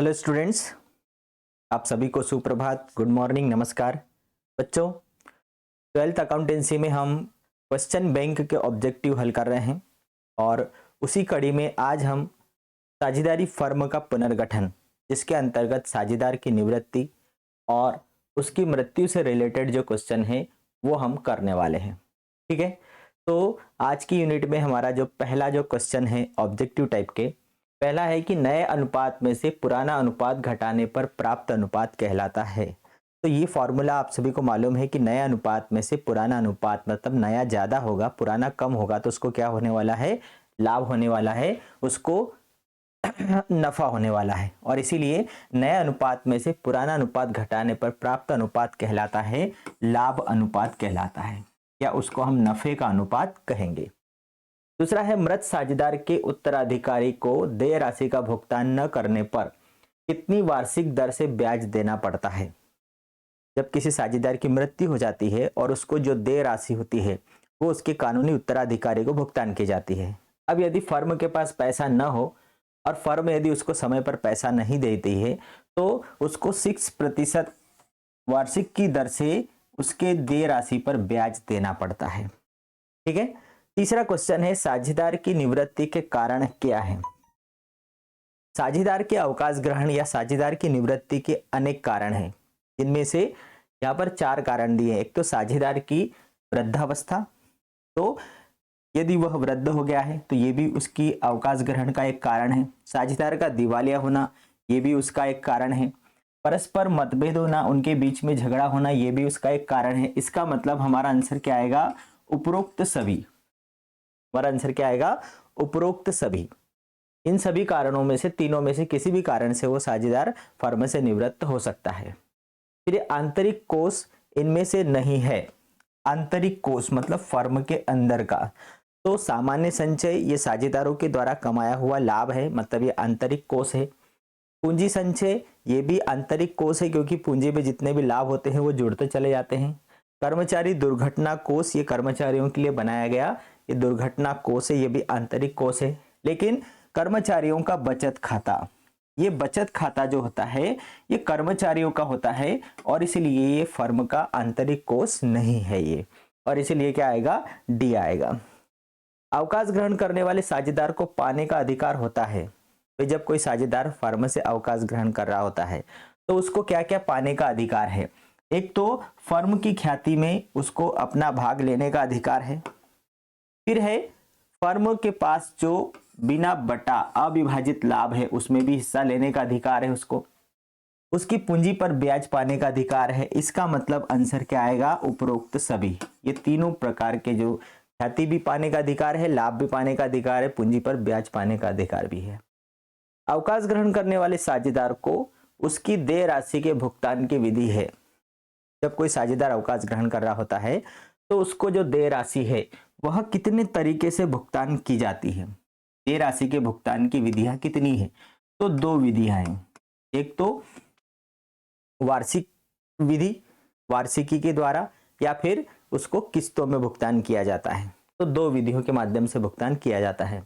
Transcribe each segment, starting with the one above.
Hello students, आप सभी को सुप्रभात, गुड मॉर्निंग, नमस्कार। बच्चों, ट्वेल्थ अकाउंटेंसी में हम क्वेश्चन बैंक के ऑब्जेक्टिव हल कर रहे हैं और उसी कड़ी में आज हम साझेदारी फर्म का पुनर्गठन, जिसके अंतर्गत साझेदार की निवृत्ति और उसकी मृत्यु से रिलेटेड जो क्वेश्चन है वो हम करने वाले हैं। ठीक है, तो आज की यूनिट में हमारा जो पहला जो क्वेश्चन है ऑब्जेक्टिव टाइप के, पहला है कि नए अनुपात में से पुराना अनुपात घटाने पर प्राप्त अनुपात कहलाता है। तो ये फॉर्मूला आप सभी को मालूम है कि नए अनुपात में से पुराना अनुपात, मतलब नया ज्यादा होगा पुराना कम होगा, तो उसको क्या होने वाला है, लाभ होने वाला है, उसको नफा होने वाला है। और इसीलिए नए अनुपात में से पुराना अनुपात घटाने पर प्राप्त अनुपात कहलाता है लाभ अनुपात कहलाता है, या उसको हम नफे का अनुपात कहेंगे। दूसरा है मृत साझेदार के उत्तराधिकारी को देय राशि का भुगतान न करने पर कितनी वार्षिक दर से ब्याज देना पड़ता है। जब किसी साझेदार की मृत्यु हो जाती है और उसको जो देय राशि होती है वो उसके कानूनी उत्तराधिकारी को भुगतान की जाती है। अब यदि फर्म के पास पैसा न हो और फर्म यदि उसको समय पर पैसा नहीं देती है तो उसको 6% वार्षिक की दर से उसके देय राशि पर ब्याज देना पड़ता है। ठीक है, तीसरा क्वेश्चन है साझेदार की निवृत्ति के कारण क्या है। साझेदार के अवकाश ग्रहण या साझेदार की निवृत्ति के अनेक कारण हैं, जिनमें से यहाँ पर 4 कारण दिए हैं। एक तो साझेदार की वृद्धावस्था, तो यदि वह वृद्ध हो गया है तो ये भी उसकी अवकाश ग्रहण का एक कारण है। साझेदार का दिवालिया होना, ये भी उसका एक कारण है। परस्पर मतभेद होना, उनके बीच में झगड़ा होना, ये भी उसका एक कारण है। इसका मतलब हमारा आंसर क्या आएगा, उपरोक्त सभी। हमारा आंसर क्या आएगा, उपरोक्त सभी। इन सभी कारणों में से, तीनों में से किसी भी कारण से वो साझेदार फर्म से निवृत्त हो सकता है। फिर आंतरिक कोष इनमें से नहीं है। आंतरिक कोष मतलब फर्म के अंदर का, तो सामान्य संचय ये साझेदारों के द्वारा कमाया हुआ लाभ है, मतलब ये आंतरिक कोष है। पूंजी संचय ये भी आंतरिक कोष है, क्योंकि पूंजी में जितने भी लाभ होते हैं वो जुड़ते चले जाते हैं। कर्मचारी दुर्घटना कोष, ये कर्मचारियों के लिए बनाया गया ये दुर्घटना कोष है, ये भी आंतरिक कोष है। लेकिन कर्मचारियों का बचत खाता, ये बचत खाता जो होता है ये कर्मचारियों का होता है और इसलिए ये फर्म का आंतरिक कोष नहीं है ये, और इसलिए क्या आएगा, डी आएगा। अवकाश ग्रहण करने वाले साझेदार को पाने का अधिकार होता है। तो जब कोई साझेदार फर्म से अवकाश ग्रहण कर रहा होता है तो उसको क्या क्या पाने का अधिकार है। एक तो फर्म की ख्याति में उसको अपना भाग लेने का अधिकार है। फिर है फर्म के पास जो बिना बटा अविभाजित लाभ है उसमें भी हिस्सा लेने का अधिकार है उसको। उसकी पूंजी पर ब्याज पाने का अधिकार है। इसका मतलब आंसर क्या आएगा, उपरोक्त सभी। ये तीनों प्रकार के जो ख्याति भी पाने का अधिकार है, लाभ भी पाने का अधिकार है, पूंजी पर ब्याज पाने का अधिकार भी है। अवकाश ग्रहण करने वाले साझेदार को उसकी देय राशि के भुगतान की विधि है। जब कोई साझेदार अवकाश ग्रहण कर रहा होता है तो उसको जो देय राशि है वह कितने तरीके से भुगतान की जाती है। देय राशि के भुगतान की विधियां कितनी है, तो 2 विधियां हैं। एक तो वार्षिक विधि, वार्षिकी के द्वारा, या फिर उसको किस्तों में भुगतान किया जाता है। तो 2 विधियों के माध्यम से भुगतान किया जाता है।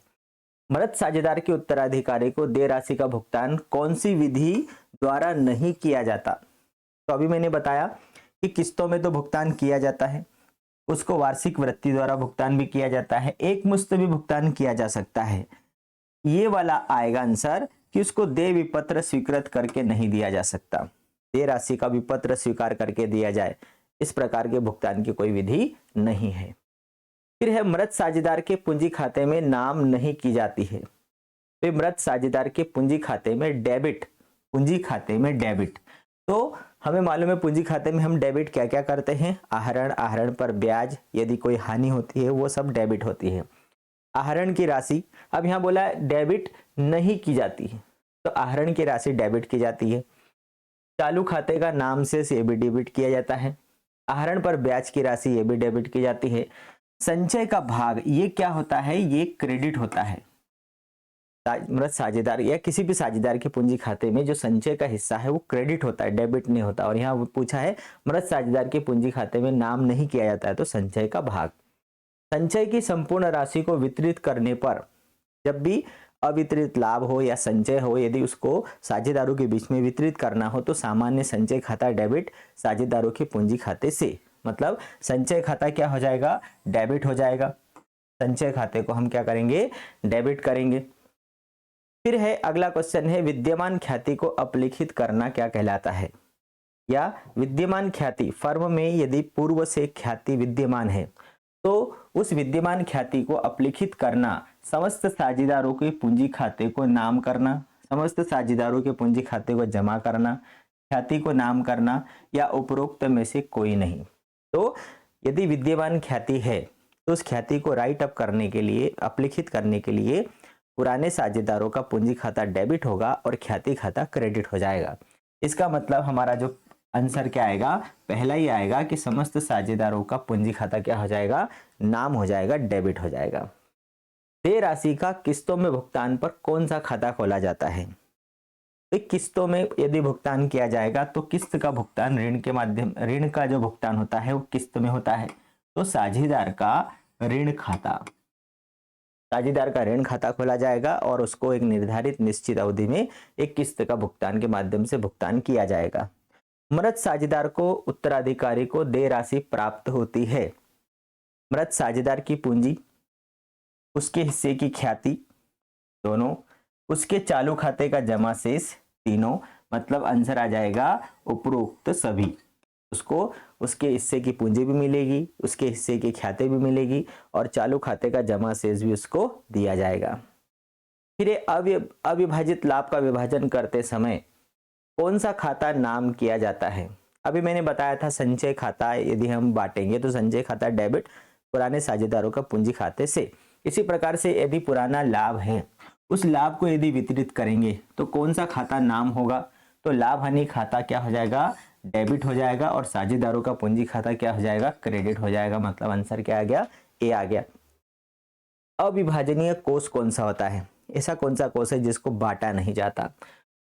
मृत साझेदार के उत्तराधिकारी को देय राशि का भुगतान कौन सी विधि द्वारा नहीं किया जाता। तो अभी मैंने बताया कि किस्तों में तो भुगतान किया जाता है, उसको वार्षिक वृत्ति द्वारा भुगतान भी किया जाता है, एक मुश्त भी भुगतान किया जा सकता है। ये वाला आएगा आंसर कि उसको देय विपत्र स्वीकृत करके नहीं दिया जा सकता, देय राशि का विपत्र स्वीकार करके दिया जाए, इस प्रकार के भुगतान की कोई विधि नहीं है। फिर है मृत साझेदार के पूंजी खाते में नाम नहीं की जाती है। तो मृत साझेदार के पूंजी खाते में डेबिट, पूंजी खाते में डेबिट, तो हमें मालूम है पूंजी खाते में हम डेबिट क्या क्या करते हैं, आहरण, आहरण पर ब्याज, यदि कोई हानि होती है वो सब डेबिट होती है। आहरण की राशि, अब यहाँ बोला डेबिट नहीं की जाती है, तो आहरण की राशि डेबिट की जाती है। चालू खाते का नाम से ये भी डेबिट किया जाता है। आहरण पर ब्याज की राशि ये भी डेबिट की जाती है। संचय का भाग ये क्या होता है, ये क्रेडिट होता है। मृत साझेदार या किसी भी साझेदार के पूंजी खाते में जो संचय का हिस्सा है वो क्रेडिट होता है, डेबिट नहीं होता। और यहाँ पूछा है मृत साझेदार के पूंजी खाते में नाम नहीं किया जाता है, तो संचय का भाग। संचय की संपूर्ण राशि को वितरित करने पर जब भी अवितरित लाभ हो या संचय हो, यदि उसको साझेदारों के बीच में वितरित करना हो तो सामान्य संचय खाता डेबिट साझेदारों के पूंजी खाते से, मतलब संचय खाता क्या हो जाएगा, डेबिट हो जाएगा। संचय खाते को हम क्या करेंगे, डेबिट करेंगे। फिर है अगला क्वेश्चन है, विद्यमान ख्याति को अपलिखित करना क्या कहलाता है, या विद्यमान ख्याति, फर्म में यदि पूर्व से ख्याति विद्यमान है तो उस विद्यमान ख्याति को अपलिखित करना, समस्त साझेदारों के पूंजी खाते को नाम करना, समस्त साझेदारों के पूंजी खाते को जमा करना, ख्याति को नाम करना, या उपरोक्त में से कोई नहीं। तो यदि विद्यमान ख्याति है तो उस ख्याति को राइट अप करने के लिए, अपलिखित करने के लिए पुराने साझेदारों का पूंजी खाता डेबिट होगा और ख्याति खाता क्रेडिट हो जाएगा। इसका मतलब हमारा जो आंसर क्या आएगा, पहला ही आएगा कि समस्त साझेदारों का पूंजी खाता क्या हो जाएगा, नाम हो जाएगा, डेबिट हो जाएगा। देय राशि का किस्तों में भुगतान पर कौन सा खाता खोला जाता है, तो किस्तों में यदि भुगतान किया जाएगा तो किस्त का भुगतान ऋण के माध्यम, ऋण का जो भुगतान होता है वो किस्त में होता है, तो साझेदार का ऋण खाता, साझेदार का ऋण खाता खोला जाएगा और उसको एक निर्धारित निश्चित अवधि में एक किस्त का भुगतान के माध्यम से भुगतान किया जाएगा। मृत साझेदार को उत्तराधिकारी को देय राशि प्राप्त होती है। मृत साझेदार की पूंजी, उसके हिस्से की ख्याति दोनों, उसके चालू खाते का जमा शेष तीनों, मतलब आंसर आ जाएगा उपरोक्त सभी। उसको उसके हिस्से की पूंजी भी मिलेगी, उसके हिस्से की ख्याति भी मिलेगी और चालू खाते का जमा शेष भी उसको दिया जाएगा। फिर अविभाजित लाभ का विभाजन करते समय कौन सा खाता नाम किया जाता है। अभी मैंने बताया था संचय खाता यदि हम बांटेंगे तो संचय खाता डेबिट पुराने साझेदारों का पूंजी खाते से। इसी प्रकार से यदि पुराना लाभ है, उस लाभ को यदि वितरित करेंगे तो कौन सा खाता नाम होगा, तो लाभ हानि खाता क्या हो जाएगा, डेबिट हो जाएगा और साझेदारों का पूंजी खाता क्या हो जाएगा, क्रेडिट हो जाएगा। मतलब आंसर क्या आ गया, ए आ गया। अविभाजनीय कोष कौन सा होता है, ऐसा कौन सा कोष है जिसको बांटा नहीं जाता,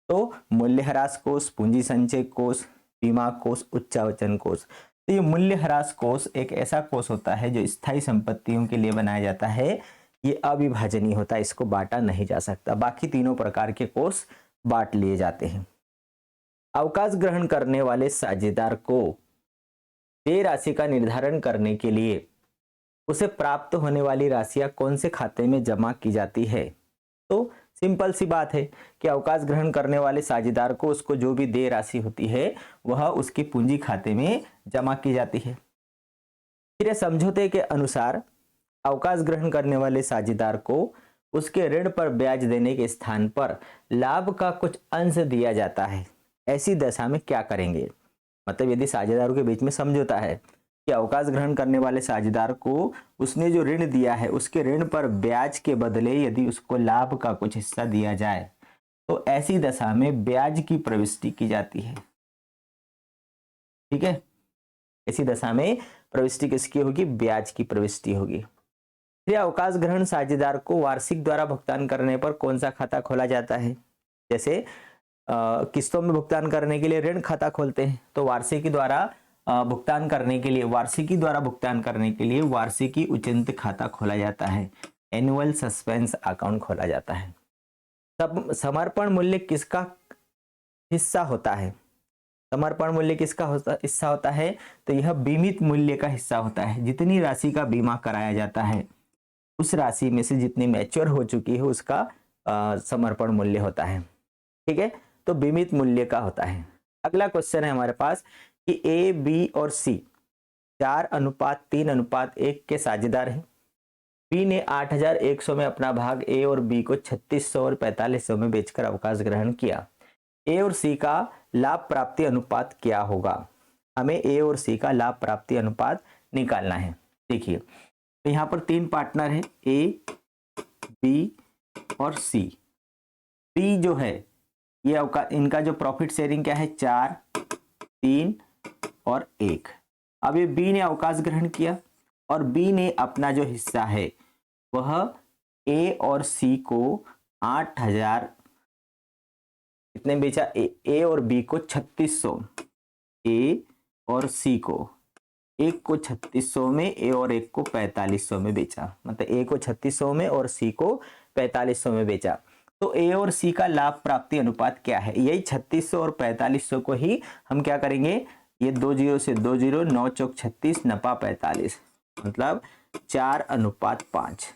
तो मूल्यह्रास कोष, पूंजी संचय कोष, बीमा कोष, उच्चावचन कोष। तो ये मूल्यह्रास कोष एक ऐसा कोष होता है जो स्थायी संपत्तियों के लिए बनाया जाता है, ये अविभाजनीय होता है, इसको बांटा नहीं जा सकता। बाकी तीनों प्रकार के कोष बांट लिए जाते हैं। अवकाश ग्रहण करने वाले साझेदार को देय राशि का निर्धारण करने के लिए उसे प्राप्त होने वाली राशियां कौन से खाते में जमा की जाती है, तो सिंपल सी बात है कि अवकाश ग्रहण करने वाले साझेदार को उसको जो भी देय राशि होती है वह उसके पूंजी खाते में जमा की जाती है। फिर समझौते के अनुसार अवकाश ग्रहण करने वाले साझेदार को उसके ऋण पर ब्याज देने के स्थान पर लाभ का कुछ अंश दिया जाता है। ऐसी दशा में क्या करेंगे, मतलब यदि साझेदारों के बीच में समझौता है कि अवकाश ग्रहण करने वाले साझेदार को उसने जो ऋण दिया है उसके ऋण पर ब्याज के बदले यदि उसको लाभ का कुछ हिस्सा दिया जाए तो ऐसी दशा में ब्याज की प्रविष्टि की जाती है। ठीक है, ऐसी दशा में प्रविष्टि किसकी होगी, ब्याज की प्रविष्टि होगी। फिर अवकाश ग्रहण साझेदार को वार्षिक द्वारा भुगतान करने पर कौन सा खाता खोला जाता है, जैसे किस्तों में भुगतान करने के लिए ऋण खाता खोलते हैं तो वार्षिकी द्वारा भुगतान करने के लिए, वार्षिकी द्वारा भुगतान करने के लिए वार्षिकी उचित खाता खोला जाता है, एनुअल सस्पेंस अकाउंट खोला जाता है। तब समर्पण मूल्य किसका हिस्सा होता है, समर्पण मूल्य किसका हिस्सा होता है, तो यह बीमित मूल्य का हिस्सा होता है। जितनी राशि का बीमा कराया जाता है उस राशि में से जितनी मैच्योर हो चुकी है उसका समर्पण मूल्य होता है। ठीक है, तो बीमित मूल्य का होता है। अगला क्वेश्चन है हमारे पास कि ए, बी और सी 4:3:1 के साझेदार हैं। बी ने 8,100 में अपना भाग ए और बी को 3,600 और 4,500 में बेचकर अवकाश ग्रहण किया। ए और सी का लाभ प्राप्ति अनुपात क्या होगा, हमें ए और सी का लाभ प्राप्ति अनुपात निकालना है। देखिए तो यहाँ पर 3 पार्टनर है, ए, बी और सी। बी जो है ये इनका जो प्रॉफिट शेयरिंग क्या है, 4, 3 और 1। अब ये बी ने अवकाश ग्रहण किया और बी ने अपना जो हिस्सा है वह ए और सी को 8,000 कितने बेचा, ए और बी को 3,600, ए और सी को, एक को 3,600 में ए और एक को 4,500 में बेचा, मतलब ए को 3,600 में और सी को 4,500 में बेचा। तो ए और सी का लाभ प्राप्ति अनुपात क्या है? यही 3600 और 4500 को ही हम क्या करेंगे, ये 2 जीरो से 2 जीरो, 9 चौक 36, नफा 45, मतलब 4:5।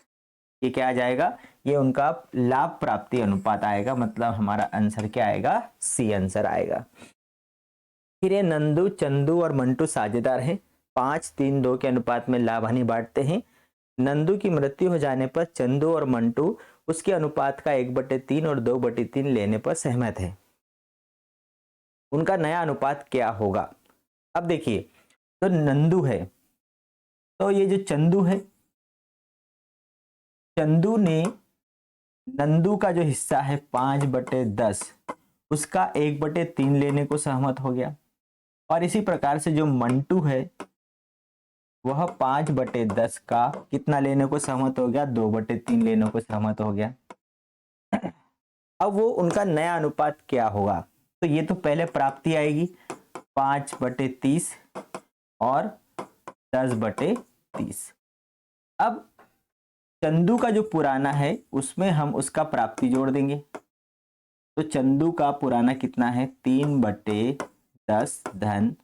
ये क्या आ जाएगा, ये उनका लाभ प्राप्ति अनुपात आएगा, मतलब हमारा आंसर क्या आएगा, सी आंसर आएगा। फिर ये नंदू, चंदू और मंटू साझेदार हैं, 5-3-2 के अनुपात में लाभ हानि बांटते हैं। नंदू की मृत्यु हो जाने पर चंदू और मंटू उसके अनुपात का 1/3 और 2/3 लेने पर सहमत है। उनका नया अनुपात क्या होगा? अब देखिए, तो नंदू है, तो ये जो चंदू है, चंदू ने नंदू का जो हिस्सा है 5/10, उसका 1/3 लेने को सहमत हो गया। और इसी प्रकार से जो मंटू है वह 5/10 का कितना लेने को सहमत हो गया, 2/3 लेने को सहमत हो गया। अब वो उनका नया अनुपात क्या होगा? तो ये तो पहले प्राप्ति आएगी 5/30 और 10/30। अब चंदू का जो पुराना है उसमें हम उसका प्राप्ति जोड़ देंगे, तो चंदू का पुराना कितना है, 3/10 धन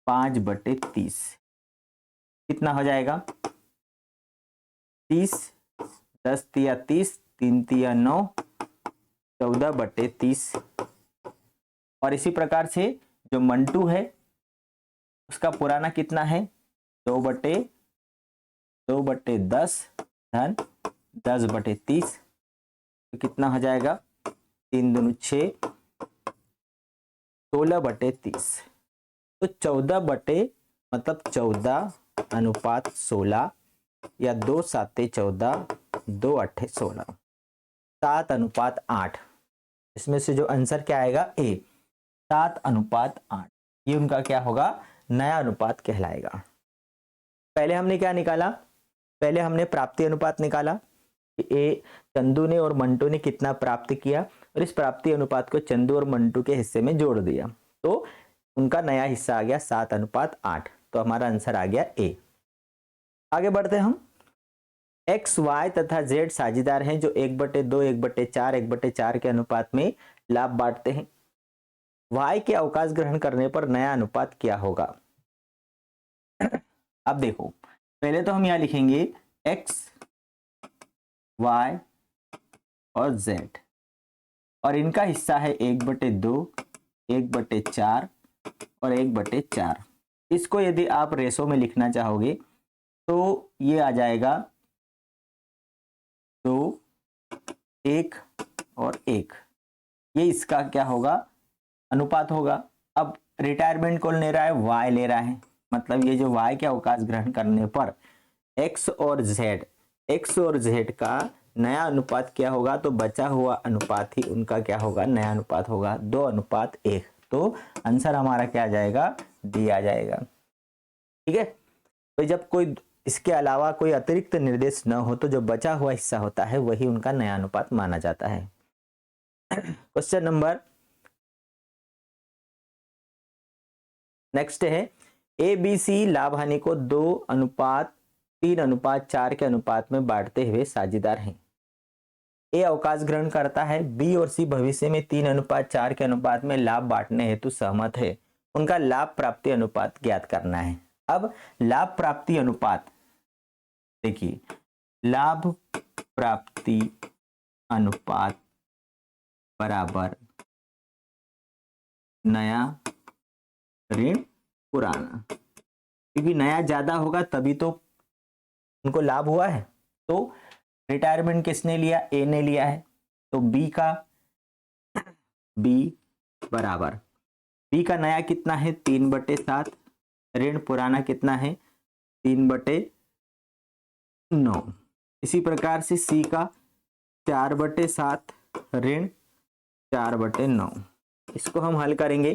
5/30, कितना हो जाएगा, 30, 10 तिया 30, 3 तिया 9, 14/30। और इसी प्रकार से जो मंटू है उसका पुराना कितना है, 2/10 धन 10/30, तो कितना हो जाएगा, 3 दूनी 6, 16/30। तो 14/16 या 2×7=14, 2×8=16, 7:8। इसमें से जो आंसर क्या आएगा, ए, 7:8। ये उनका क्या होगा, नया अनुपात कहलाएगा। पहले हमने क्या निकाला, पहले हमने प्राप्ति अनुपात निकाला कि ए चंदू ने और मंटू ने कितना प्राप्त किया, और इस प्राप्ति अनुपात को चंदू और मंटू के हिस्से में जोड़ दिया, तो उनका नया हिस्सा आ गया 7:8। तो हमारा आंसर आ गया ए। आगे बढ़ते हम। एक्स, वाई तथा जेड साझेदार हैं जो 1/2, 1/4, 1/4 के अनुपात में लाभ बांटते हैं। वाई के अवकाश ग्रहण करने पर नया अनुपात क्या होगा? अब देखो, पहले तो हम यहां लिखेंगे एक्स, वाई और जेड, और इनका हिस्सा है 1/2, 1/4 और 1/4। इसको यदि आप रेशो में लिखना चाहोगे तो ये आ जाएगा 2, 1 और 1। ये इसका क्या होगा, अनुपात होगा। अब रिटायरमेंट कौन ले रहा है, वाई ले रहा है, मतलब ये जो वाई के अवकाश ग्रहण करने पर एक्स और जेड का नया अनुपात क्या होगा, तो बचा हुआ अनुपात ही उनका क्या होगा, नया अनुपात होगा, 2:1। तो आंसर हमारा क्या आ जाएगा, डी आ जाएगा। ठीक है, तो जब कोई इसके अलावा कोई अतिरिक्त निर्देश न हो तो जो बचा हुआ हिस्सा होता है वही उनका नया अनुपात माना जाता है। क्वेश्चन नंबर नेक्स्ट है, ए बी सी लाभ हानि को 2:3:4 के अनुपात में बांटते हुए साझेदार हैं। ए अवकाश ग्रहण करता है, बी और सी भविष्य में 3:4 के अनुपात में लाभ बांटने हेतु सहमत है। उनका लाभ प्राप्ति अनुपात ज्ञात करना है। अब लाभ प्राप्ति अनुपात देखिए, लाभ प्राप्ति अनुपात बराबर नया ऋण पुराना, क्योंकि नया ज्यादा होगा तभी तो उनको लाभ हुआ है। तो रिटायरमेंट किसने लिया, ए ने लिया है, तो बी बराबर, बी का नया कितना है, 3/7, ऋण पुराना कितना है, 3/9। इसी प्रकार से सी का 4/7, ऋण 4/9। इसको हम हल करेंगे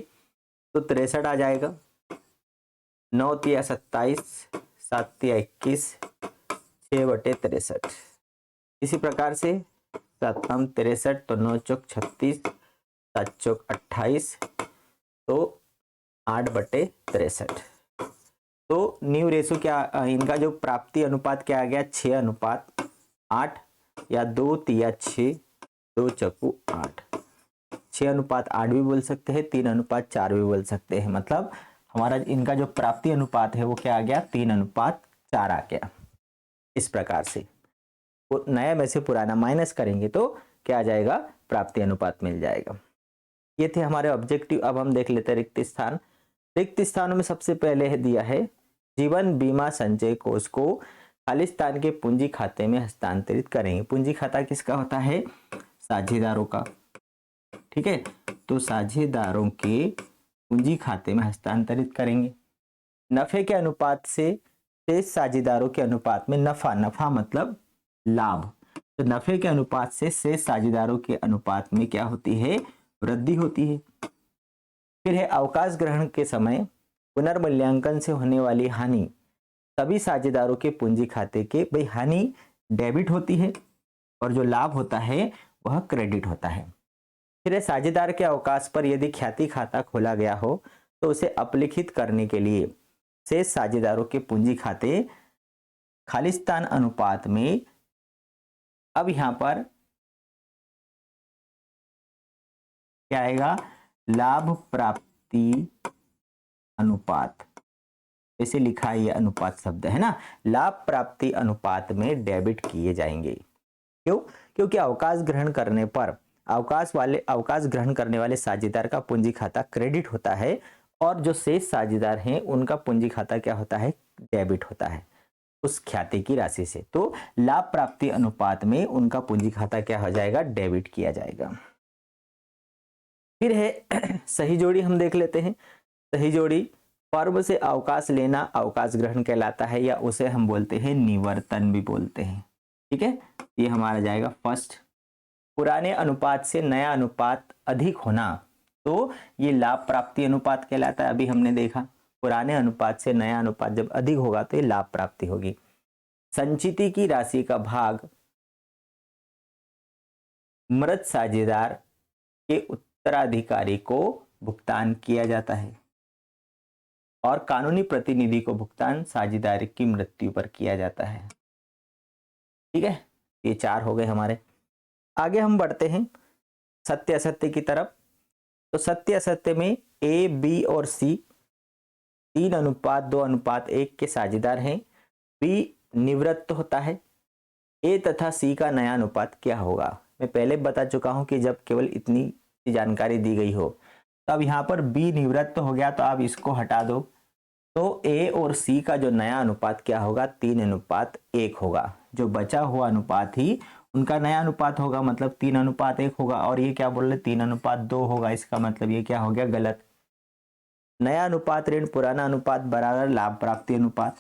तो 63 आ जाएगा, 9 तिया 27, 7 तिया 21, 6/63। इसी प्रकार से 7 63, तो 9 चौक 36, 7 चौक 28, तो 8/63। तो न्यू रेशो क्या, इनका जो प्राप्ति अनुपात क्या आ गया, 6:8, या 2 तिया 6, 2 चक्कू 8, 6:8 भी बोल सकते हैं, 3:4 भी बोल सकते हैं। मतलब हमारा इनका जो प्राप्ति अनुपात है वो क्या आ गया, 3:4 आ गया। इस प्रकार से नया में से पुराना माइनस करेंगे तो क्या आ जाएगा, प्राप्ति अनुपात मिल जाएगा। ये थे हमारे ऑब्जेक्टिव। अब हम देख लेते हैं रिक्त स्थान। रिक्त स्थानों में सबसे पहले है दिया है जीवन बीमा संचय कोष को खालिस्तान के पूंजी खाते में हस्तांतरित करेंगे। पूंजी खाता किसका होता है, साझेदारों का। ठीक है, तो साझेदारों के पूंजी खाते में हस्तांतरित करेंगे। नफे के अनुपात से शेष साझेदारों के अनुपात में, नफा मतलब लाभ, तो नफे के अनुपात से शेष साझेदारों के अनुपात में क्या होती है, वृद्धि होती है। फिर है अवकाश ग्रहण के समय पुनर्मूल्यांकन से होने वाली हानि सभी साझेदारों के पूंजी खाते के, भाई हानि डेबिट होती है और जो लाभ होता है वह क्रेडिट होता है। फिर साझेदार के अवकाश पर यदि ख्याति खाता खोला गया हो तो उसे अपलिखित करने के लिए शेष साझेदारों के पूंजी खाते खालिस्तान अनुपात में, अब यहां पर क्या आएगा, लाभ प्राप्ति अनुपात, ऐसे लिखा है, ये अनुपात शब्द है ना, लाभ प्राप्ति अनुपात में डेबिट किए जाएंगे। क्यों, क्योंकि अवकाश ग्रहण करने पर अवकाश ग्रहण करने वाले साझेदार का पूंजी खाता क्रेडिट होता है और जो शेष साझेदार हैं उनका पूंजी खाता क्या होता है, डेबिट होता है उस ख्याति की राशि से। तो लाभ प्राप्ति अनुपात में उनका पूंजी खाता क्या हो जाएगा, डेबिट किया जाएगा। फिर है सही जोड़ी, हम देख लेते हैं। सही जोड़ी, फर्म से अवकाश लेना अवकाश ग्रहण कहलाता है, या उसे हम बोलते हैं निवर्तन भी बोलते हैं। ठीक है, ये हमारा जाएगा फर्स्ट। पुराने अनुपात से नया अनुपात अधिक होना, तो ये लाभ प्राप्ति अनुपात कहलाता है। अभी हमने देखा पुराने अनुपात से नया अनुपात जब अधिक होगा तो ये लाभ प्राप्ति होगी। संचिति की राशि का भाग मृत साझेदार के उत्तराधिकारी को भुगतान किया जाता है और कानूनी प्रतिनिधि को भुगतान साझेदार की मृत्यु पर किया जाता है। ठीक है, ये 4 हो गए हमारे। आगे हम बढ़ते हैं सत्य असत्य की तरफ। तो सत्य असत्य में ए, बी और सी 3:2:1 के साझेदार हैं। बी निवृत्त होता है। ए तथा सी का नया अनुपात क्या होगा, मैं पहले बता चुका हूं कि जब केवल इतनी जानकारी दी गई हो, तो अब यहाँ पर बी निवृत्त हो गया तो आप इसको हटा दो, तो ए और सी का जो नया अनुपात क्या होगा, 3:1 होगा। जो बचा हुआ अनुपात ही उनका नया अनुपात होगा, मतलब 3:1 होगा। और ये क्या बोल रहे, 3:2 होगा, इसका मतलब ये क्या हो गया, गलत। नया अनुपात ऋण पुराना अनुपात बराबर लाभ प्राप्ति अनुपात,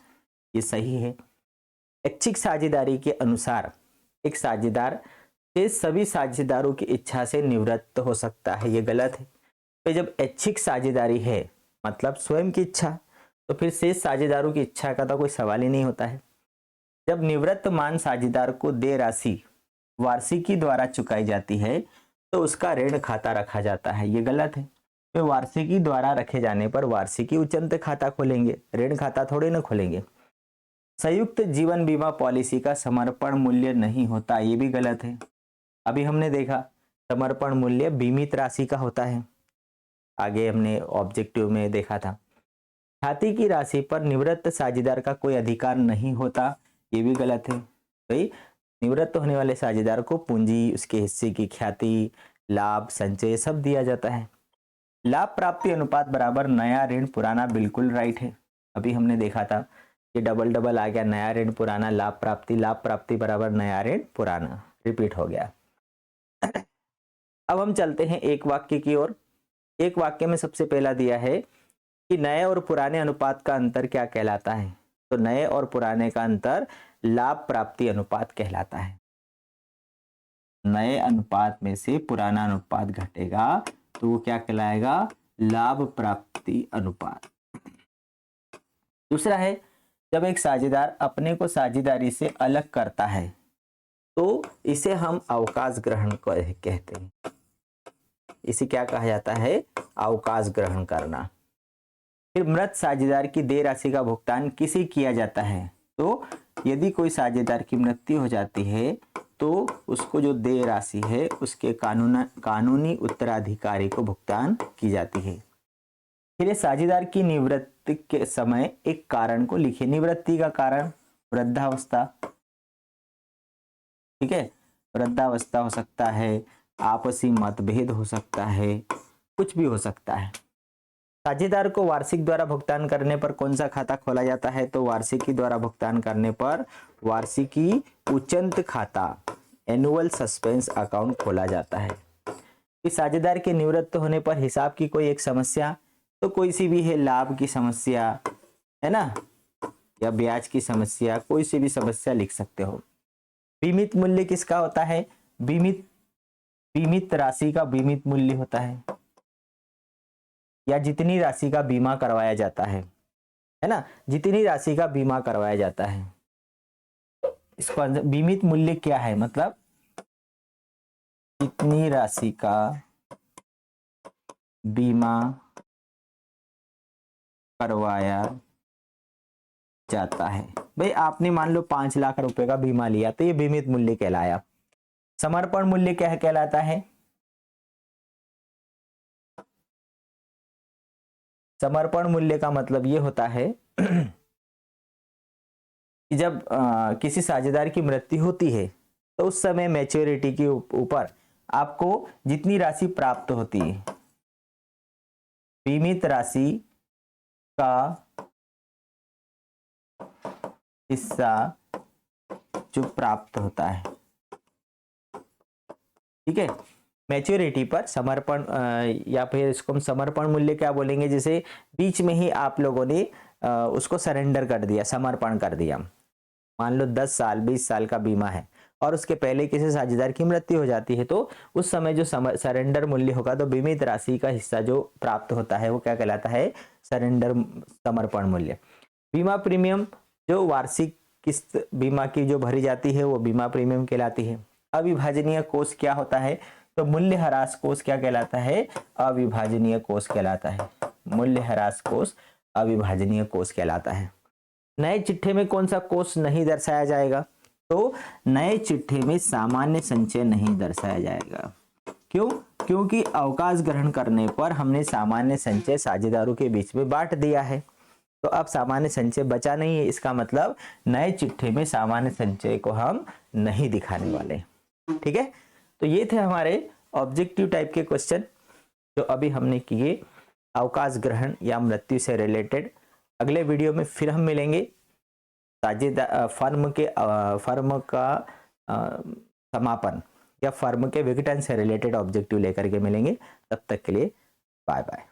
ये सही है। ऐच्छिक साझेदारी के अनुसार एक साझेदार से सभी साझेदारों की इच्छा से निवृत्त हो सकता है, ये गलत है। तो जब ऐच्छिक साझेदारी है मतलब स्वयं की इच्छा, तो फिर शेष साझेदारों की इच्छा का तो कोई सवाल ही नहीं होता है। जब निवृत्तमान साझेदार को देय राशि वार्षिकी द्वारा चुकाई जाती है तो उसका ऋण खाता रखा जाता है, ये गलत है। तो वार्षिकी द्वारा रखे जाने पर वार्षिकी उच्चंत खाता खोलेंगे, ऋण खाता थोड़े ना खोलेंगे। संयुक्त जीवन बीमा पॉलिसी का समर्पण मूल्य नहीं होता, ये भी गलत है। अभी हमने देखा समर्पण मूल्य बीमित राशि का होता है, आगे हमने ऑब्जेक्टिव में देखा था। ख्याति की राशि पर निवृत्त साझेदार का कोई अधिकार नहीं होता, ये भी गलत है। भाई निवृत्त होने वाले साझेदार को पूंजी, उसके हिस्से की ख्याति, लाभ, संचय सब दिया जाता है। लाभ प्राप्ति अनुपात बराबर नया ऋण पुराना, बिल्कुल राइट है। अभी हमने देखा था ये डबल आ गया, नया ऋण पुराना, लाभ प्राप्ति बराबर नया ऋण पुराना, रिपीट हो गया। अब हम चलते हैं एक वाक्य की ओर। एक वाक्य में सबसे पहला दिया है कि नए और पुराने अनुपात का अंतर क्या कहलाता है, तो नए और पुराने का अंतर लाभ प्राप्ति अनुपात कहलाता है। नए अनुपात में से पुराना अनुपात घटेगा तो वो क्या कहलाएगा, लाभ प्राप्ति अनुपात। दूसरा है जब एक साझेदार अपने को साझेदारी से अलग करता है तो इसे हम अवकाश ग्रहण कहते हैं। इसे क्या कहा जाता है, अवकाश ग्रहण करना। फिर मृत साझेदार की देय राशि का भुगतान किसे किया जाता है, तो यदि कोई साझेदार की मृत्यु हो जाती है तो उसको जो देय राशि है उसके कानूनी उत्तराधिकारी को भुगतान की जाती है। फिर साझेदार की निवृत्ति के समय एक कारण को लिखिए। निवृत्ति का कारण वृद्धावस्था, ठीक है, वृद्धावस्था हो सकता है, आपसी मतभेद हो सकता है, कुछ भी हो सकता है। साझेदार को वार्षिक द्वारा भुगतान करने पर कौन सा खाता खोला जाता है? तो वार्षिकी द्वारा भुगतान करने पर वार्षिकी उचंत खाता, एनुअल सस्पेंस अकाउंट खोला जाता है। कि साझेदार के निवृत्त होने पर हिसाब की कोई एक समस्या, तो कोई सी भी है, लाभ की समस्या है ना, या ब्याज की समस्या, कोई सी भी समस्या लिख सकते हो। बीमित मूल्य किसका होता है? बीमित राशि का बीमित मूल्य होता है, या जितनी राशि का बीमा करवाया जाता है ना, जितनी राशि का बीमा करवाया जाता है, इसको बीमित मूल्य क्या है? मतलब जितनी राशि का बीमा करवाया जाता है। भाई आपने मान लो 5 लाख रुपए का बीमा लिया तो ये बीमित मूल्य कहलाया। समर्पण मूल्य क्या कहलाता है? समर्पण मूल्य का मतलब ये होता है कि जब किसी साझेदार की मृत्यु होती है तो उस समय मैच्योरिटी के ऊपर आपको जितनी राशि प्राप्त होती है, बीमित राशि का हिस्सा जो प्राप्त होता है, ठीक है, मैच्योरिटी पर समर्पण, या फिर इसको हम समर्पण मूल्य क्या बोलेंगे, जैसे बीच में ही आप लोगों ने उसको सरेंडर कर दिया, समर्पण कर दिया। मान लो 10 साल 20 साल का बीमा है और उसके पहले किसी साझेदार की मृत्यु हो जाती है, तो उस समय जो सरेंडर मूल्य होगा, तो बीमित राशि का हिस्सा जो प्राप्त होता है वो क्या कहलाता है? सरेंडर समर्पण मूल्य। बीमा प्रीमियम, जो वार्षिक किस्त बीमा की जो भरी जाती है वो बीमा प्रीमियम कहलाती है। अविभाजनीय कोष क्या होता है? तो मूल्य ह्रास कोष क्या कहलाता है? अविभाजनीय कोष कहलाता है। मूल्य ह्रास कोष अविभाजनीय कोष कहलाता है। नए चिट्ठे में कौन सा कोष नहीं दर्शाया जाएगा? तो नए चिट्ठे में सामान्य संचय नहीं दर्शाया जाएगा। क्यों? क्योंकि अवकाश ग्रहण करने पर हमने सामान्य संचय साझेदारों के बीच में बांट दिया है, तो अब सामान्य संचय बचा नहीं है। इसका मतलब नए चिट्ठे में सामान्य संचय को हम नहीं दिखाने वाले, ठीक है। तो ये थे हमारे ऑब्जेक्टिव टाइप के क्वेश्चन जो अभी हमने किए अवकाश ग्रहण या मृत्यु से रिलेटेड। अगले वीडियो में फिर हम मिलेंगे साझेदार फर्म का समापन या फर्म के विघटन से रिलेटेड ऑब्जेक्टिव लेकर के मिलेंगे। तब तक के लिए बाय बाय।